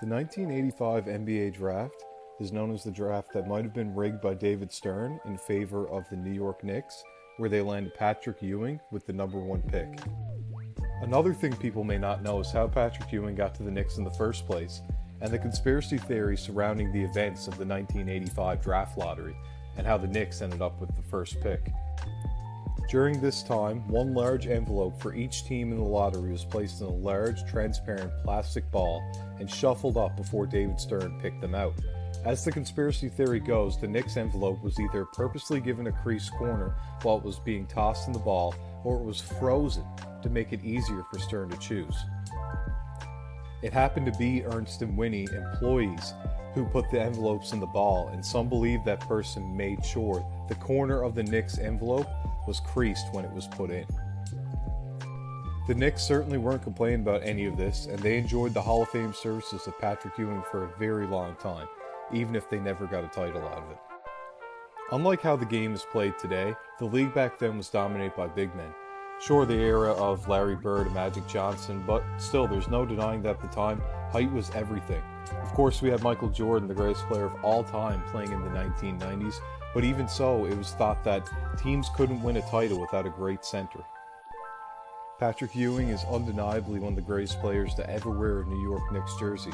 The 1985 NBA draft is known as the draft that might have been rigged by David Stern in favor of the New York Knicks, where they landed Patrick Ewing with the number one pick. Another thing people may not know is how Patrick Ewing got to the Knicks in the first place, and the conspiracy theories surrounding the events of the 1985 draft lottery, and how the Knicks ended up with the first pick. During this time, one large envelope for each team in the lottery was placed in a large, transparent plastic ball and shuffled up before David Stern picked them out. As the conspiracy theory goes, the Knicks envelope was either purposely given a creased corner while it was being tossed in the ball, or it was frozen to make it easier for Stern to choose. It happened to be Ernst & Winnie employees who put the envelopes in the ball, and some believe that person made sure the corner of the Knicks envelope was creased when it was put in. The Knicks certainly weren't complaining about any of this, and they enjoyed the Hall of Fame services of Patrick Ewing for a very long time, even if they never got a title out of it. Unlike how the game is played today, the league back then was dominated by big men. Sure, the era of Larry Bird and Magic Johnson, but still, there's no denying that at the time, height was everything. Of course, we had Michael Jordan, the greatest player of all time, playing in the 1990s, but even so, it was thought that teams couldn't win a title without a great center. Patrick Ewing is undeniably one of the greatest players to ever wear a New York Knicks jersey.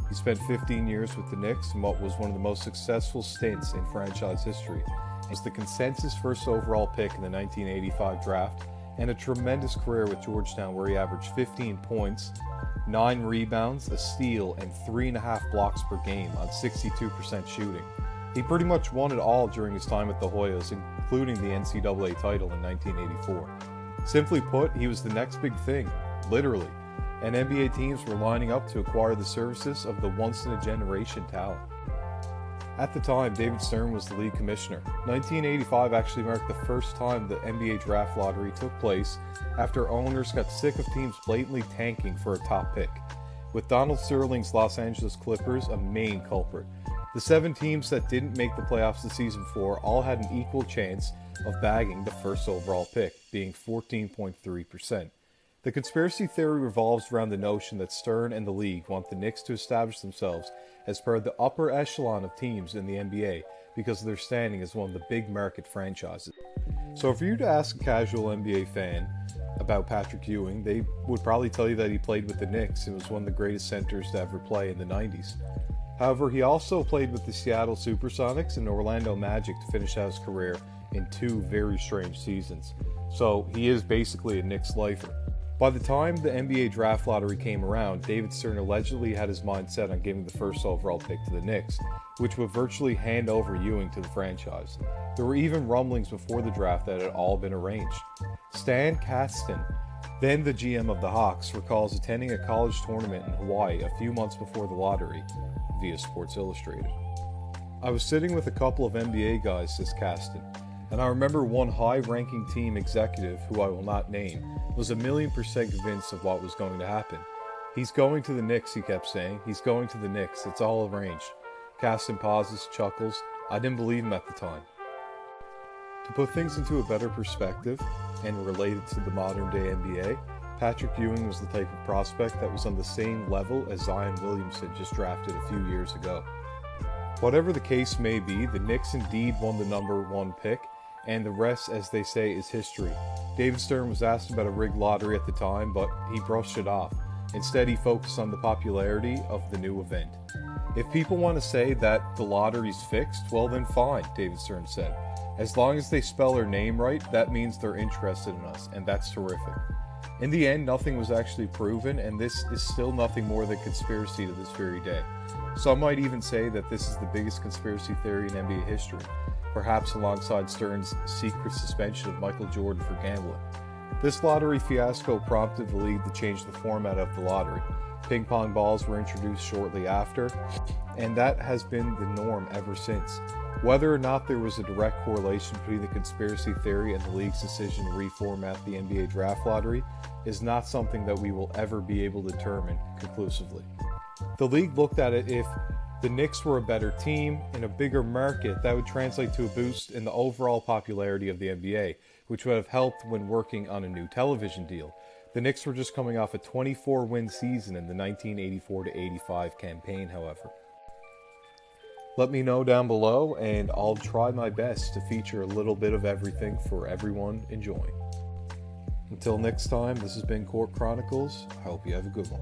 He spent 15 years with the Knicks in what was one of the most successful stints in franchise history. He was the consensus first overall pick in the 1985 draft, and a tremendous career with Georgetown where he averaged 15 points, 9 rebounds, a steal, and 3.5 blocks per game on 62% shooting. He pretty much won it all during his time at the Hoyas, including the NCAA title in 1984. Simply put, he was the next big thing, literally, and NBA teams were lining up to acquire the services of the once-in-a-generation talent. At the time, David Stern was the league commissioner. 1985 actually marked the first time the NBA draft lottery took place after owners got sick of teams blatantly tanking for a top pick, with Donald Sterling's Los Angeles Clippers a main culprit. The 7 teams that didn't make the playoffs the season before all had an equal chance of bagging the first overall pick, being 14.3%. The conspiracy theory revolves around the notion that Stern and the league want the Knicks to establish themselves as part of the upper echelon of teams in the NBA because of their standing as one of the big market franchises. So if you were to ask a casual NBA fan about Patrick Ewing, they would probably tell you that he played with the Knicks and was one of the greatest centers to ever play in the 90s. However, he also played with the Seattle Supersonics and Orlando Magic to finish out his career in 2 very strange seasons. So he is basically a Knicks lifer. By the time the NBA draft lottery came around, David Stern allegedly had his mind set on giving the first overall pick to the Knicks, which would virtually hand over Ewing to the franchise. There were even rumblings before the draft that it had all been arranged. Stan Kasten, then the GM of the Hawks, recalls attending a college tournament in Hawaii a few months before the lottery, via Sports Illustrated. "I was sitting with a couple of NBA guys," says Kasten, "and I remember one high-ranking team executive, who I will not name, was 1,000,000% convinced of what was going to happen. 'He's going to the Knicks,' he kept saying. 'He's going to the Knicks. It's all arranged.'" Kasten pauses, chuckles. "I didn't believe him at the time." To put things into a better perspective, and relate it to the modern-day NBA, Patrick Ewing was the type of prospect that was on the same level as Zion Williamson, just drafted a few years ago. Whatever the case may be, the Knicks indeed won the number 1 pick, and the rest, as they say, is history. David Stern was asked about a rigged lottery at the time, but he brushed it off. Instead, he focused on the popularity of the new event. "If people want to say that the lottery's fixed, well then fine," David Stern said. "As long as they spell our name right, that means they're interested in us, and that's terrific." In the end, nothing was actually proven, and this is still nothing more than conspiracy to this very day. Some might even say that this is the biggest conspiracy theory in NBA history, perhaps alongside Stern's secret suspension of Michael Jordan for gambling. This lottery fiasco prompted the league to change the format of the lottery. Ping pong balls were introduced shortly after, and that has been the norm ever since. Whether or not there was a direct correlation between the conspiracy theory and the league's decision to reformat the NBA draft lottery is not something that we will ever be able to determine conclusively. The league looked at it if the Knicks were a better team in a bigger market, that would translate to a boost in the overall popularity of the NBA, which would have helped when working on a new television deal. The Knicks were just coming off a 24-win season in the 1984-85 campaign, however. Let me know down below, and I'll try my best to feature a little bit of everything for everyone enjoying. Until next time, this has been Court Chronicles. I hope you have a good one.